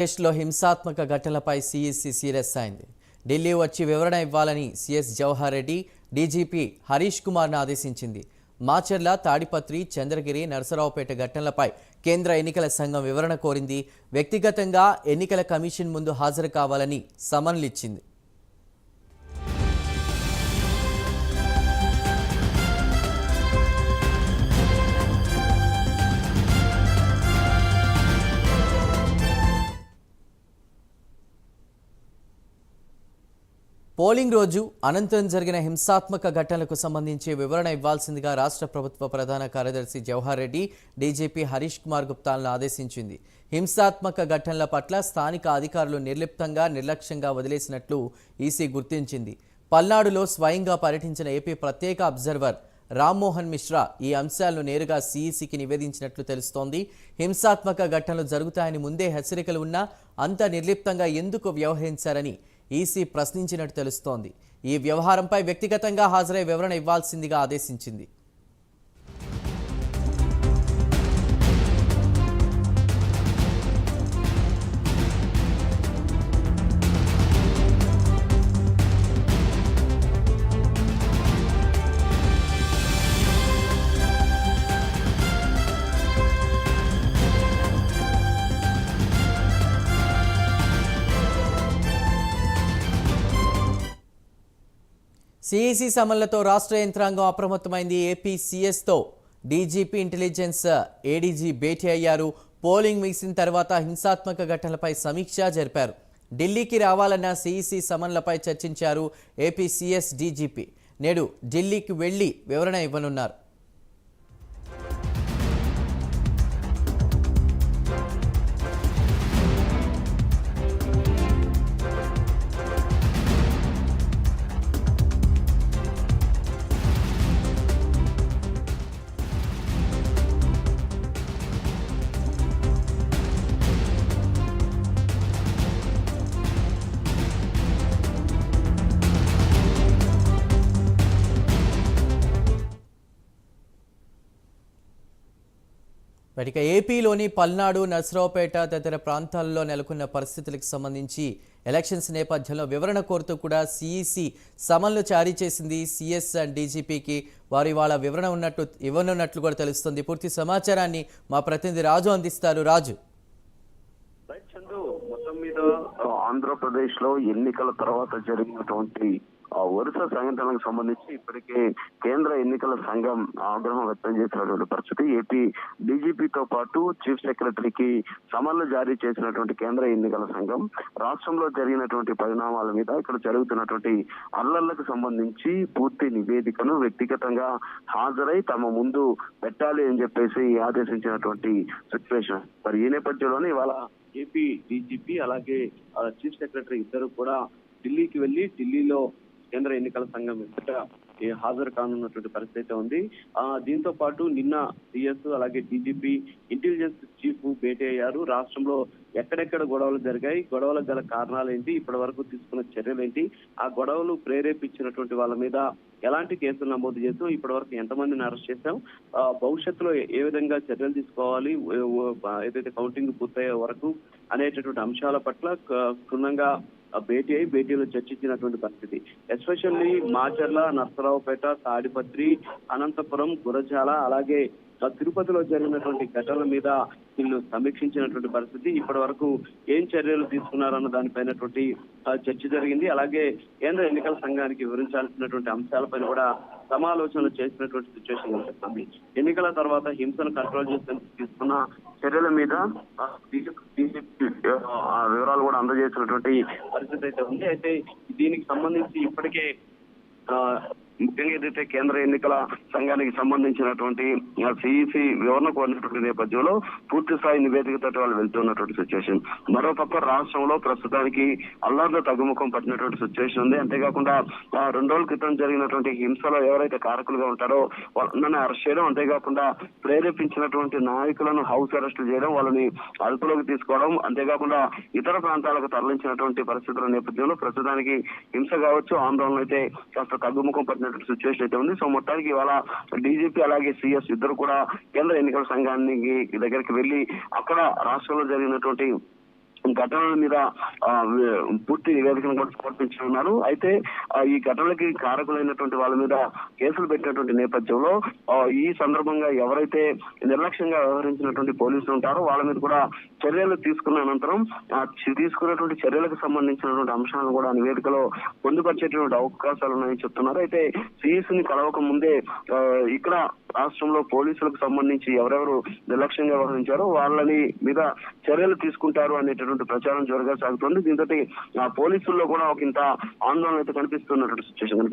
దేశంలో హింసాత్మక ఘటనలపై CEC serious అయింది. ఢిల్లీ వచ్చి వివరణ ఇవ్వాలని సీఎస్ జవహర్ రెడ్డి డీజీపీ హరీష్ కుమార్ను ఆదేశించింది. మాచర్ల, తాడిపత్రి, చంద్రగిరి, నరసరావుపేట ఘటనలపై కేంద్ర ఎన్నికల సంఘం వివరణ కోరింది. వ్యక్తిగతంగా ఎన్నికల కమిషన్ ముందు హాజరు కావాలని సమన్లు ఇచ్చింది. పోలింగ్ రోజు అనంతరం జరిగిన హింసాత్మక ఘటనలకు సంబంధించి వివరణ ఇవ్వాల్సిందిగా రాష్ట్ర ప్రభుత్వ ప్రధాన కార్యదర్శి జవహర్ రెడ్డి డీజీపీ హరీష్ కుమార్ గుప్తాలను ఆదేశించింది. హింసాత్మక ఘటనల పట్ల స్థానిక అధికారులు నిర్లిప్తంగా, నిర్లక్ష్యంగా వదిలేసినట్లు ఈసీ గుర్తించింది. పల్నాడులో స్వయంగా పర్యటించిన ఏపీ ప్రత్యేక అబ్జర్వర్ రామ్మోహన్ మిశ్రా ఈ అంశాలను నేరుగా సీఈసీకి నివేదించినట్లు తెలుస్తోంది. హింసాత్మక ఘటనలు జరుగుతాయని ముందే హెచ్చరికలు ఉన్నా అంత నిర్లిప్తంగా ఎందుకు వ్యవహరించారని ఈసీ ప్రశ్నించినట్టు తెలుస్తోంది. ఈ వ్యవహారంపై వ్యక్తిగతంగా హాజరై వివరణ ఇవ్వాల్సిందిగా ఆదేశించింది. సీఈసీ సమన్లతో రాష్ట్ర యంత్రాంగం అప్రమత్తమైంది. ఏపీ సీఎస్తో డీజీపీ, ఇంటెలిజెన్స్ ఏడీజీ భేటీ అయ్యారు. పోలింగ్ ముగిసిన తర్వాత హింసాత్మక ఘటనలపై సమీక్ష జరిపారు. ఢిల్లీకి రావాలన్న సీఈసీ సమన్లపై చర్చించారు. ఏపీ సీఎస్, డీజీపీ నేడు ఢిల్లీకి వెళ్లి వివరణ ఇవ్వనున్నారు. ఇక ఏపీలోని పల్నాడు, నర్సరావుపేట తదితర ప్రాంతాల్లో నెలకొన్న పరిస్థితులకు సంబంధించి ఎలక్షన్స్ నేపథ్యంలో వివరణ కోరుతూ కూడా సీఈసీ సమన్లు జారీ చేసింది. సీఎస్ అండ్ డీజీపీకి వారు ఇవాళ వివరణ ఇవ్వనున్నట్లు కూడా తెలుస్తుంది. పూర్తి సమాచారాన్ని మా ప్రతినిధి రాజు అందిస్తారు. రాజు, మొత్తం మీద ఆంధ్రప్రదేశ్ లో ఎన్నికల తర్వాత జరిగినటువంటి వరుస సంఘటనలకు సంబంధించి ఇప్పటికే కేంద్ర ఎన్నికల సంఘం ఆగ్రహం వ్యక్తం చేసినటువంటి పరిస్థితి. ఏపీ డీజీపీతో పాటు చీఫ్ సెక్రటరీకి సమన్లు జారీ చేసినటువంటి కేంద్ర ఎన్నికల సంఘం రాష్ట్రంలో జరిగినటువంటి పరిణామాల మీద, ఇక్కడ జరుగుతున్నటువంటి అల్లర్లకు సంబంధించి పూర్తి నివేదికను వ్యక్తిగతంగా హాజరై తమ ముందు పెట్టాలి అని చెప్పేసి ఆదేశించినటువంటి సిచ్యువేషన్. మరి ఈ నేపథ్యంలోనే ఇవాళ ఏపీ డీజీపీ అలాగే చీఫ్ సెక్రటరీ ఇద్దరు కూడా ఢిల్లీకి వెళ్లి ఢిల్లీలో కేంద్ర ఎన్నికల సంఘం ఎదుట హాజరు కానున్నటువంటి పరిస్థితి ఉంది. దీంతో పాటు నిన్న సిఎస్ అలాగే డీజీపీ, ఇంటెలిజెన్స్ చీఫ్ భేటీ అయ్యారు. రాష్ట్రంలో ఎక్కడెక్కడ గొడవలు జరిగాయి, గొడవలకు గల కారణాలు ఏంటి, ఇప్పటి వరకు తీసుకున్న చర్యలు ఏంటి, ఆ గొడవలు ప్రేరేపించినటువంటి వాళ్ళ మీద ఎలాంటి కేసులు నమోదు చేస్తూ ఇప్పటి వరకు ఎంతమందిని అరెస్ట్ చేశాం, భవిష్యత్తులో ఏ విధంగా చర్యలు తీసుకోవాలి, ఏదైతే కౌంటింగ్ పూర్తయ్యే వరకు అనేటటువంటి అంశాల పట్ల క్షుణ్ణంగా భేటీలో చర్చించినటువంటి పరిస్థితి. ఎస్పెషల్లీ మాచర్ల, నర్సరావుపేట, తాడిపత్రి, అనంతపురం, గురజాల అలాగే తిరుపతిలో జరిగినటువంటి ఘటనల మీద వీళ్ళు సమీక్షించినటువంటి పరిస్థితి. ఇప్పటి వరకు ఏం చర్యలు తీసుకున్నారన్న దానిపైనటువంటి చర్చ జరిగింది. అలాగే కేంద్ర ఎన్నికల సంఘానికి వివరించాల్సినటువంటి అంశాలపైన కూడా సమాలోచనలు చేసినటువంటి సిచ్యువేషన్ కనిపిస్తుంది. ఎన్నికల తర్వాత హింసను కంట్రోల్ చేసేందుకు తీసుకున్న చర్యల మీద వివరాలు కూడా అందజేసినటువంటి పరిస్థితి అయితే ఉంది. అయితే దీనికి సంబంధించి ఇప్పటికే ముఖ్యంగా ఏదైతే కేంద్ర ఎన్నికల సంఘానికి సంబంధించినటువంటి సిఈసి వివరణ కోరినటువంటి నేపథ్యంలో పూర్తి స్థాయి నివేదికతో వాళ్ళు వెళ్తున్నటువంటి సిచ్యువేషన్. మరోపక్క రాష్ట్రంలో ప్రస్తుతానికి అల్లార్లో తగ్గుముఖం పట్టినటువంటి సిచ్యువేషన్ ఉంది. అంతేకాకుండా 2 రోజుల క్రితం జరిగినటువంటి హింసలో ఎవరైతే కారకులుగా ఉంటారో వాళ్ళని అరెస్ట్ చేయడం, అంతేకాకుండా ప్రేరేపించినటువంటి నాయకులను హౌస్ అరెస్టులు చేయడం, వాళ్ళని అదుపులోకి తీసుకోవడం, అంతేకాకుండా ఇతర ప్రాంతాలకు తరలించినటువంటి పరిస్థితుల నేపథ్యంలో ప్రస్తుతానికి హింస కావచ్చు, ఆందోళన అయితే కాస్త తగ్గుముఖం పట్టిన సిచ్యువేషన్ అయితే ఉంది. సో మొత్తానికి ఇవాళ డీజీపీ అలాగే సిఎస్ ఇద్దరు కూడా కేంద్ర ఎన్నికల సంఘానికి దగ్గరికి వెళ్లి అక్కడ రాష్ట్రంలో జరిగినటువంటి ఘటనల మీద పూర్తి నివేదికను కూడా సమర్పించనున్నారు. అయితే ఈ ఘటనలకి కారకులైనటువంటి వాళ్ళ మీద కేసులు పెట్టినటువంటి నేపథ్యంలో ఈ సందర్భంగా ఎవరైతే నిర్లక్ష్యంగా వ్యవహరించినటువంటి పోలీసులు ఉంటారో వాళ్ళ మీద కూడా చర్యలు తీసుకున్న అనంతరం తీసుకున్నటువంటి చర్యలకు సంబంధించినటువంటి అంశాలను కూడా నివేదికలో పొందుపరిచేటువంటి అవకాశాలు ఉన్నాయని చెప్తున్నారు. అయితే సిఎస్ ని కలవక ముందే ఇక్కడ రాష్ట్రంలో పోలీసులకు సంబంధించి ఎవరెవరు నిర్లక్ష్యంగా వ్యవహరించారో వాళ్ళని మీద చర్యలు తీసుకుంటారు అనేటటువంటి ప్రచారం జోరుగా సాగుతోంది. దీంతో పోలీసుల్లో కూడా ఒక ఇంత ఆందోళన అయితే కనిపిస్తున్నటువంటి సిచ్యువేషన్ కనిపిస్తుంది.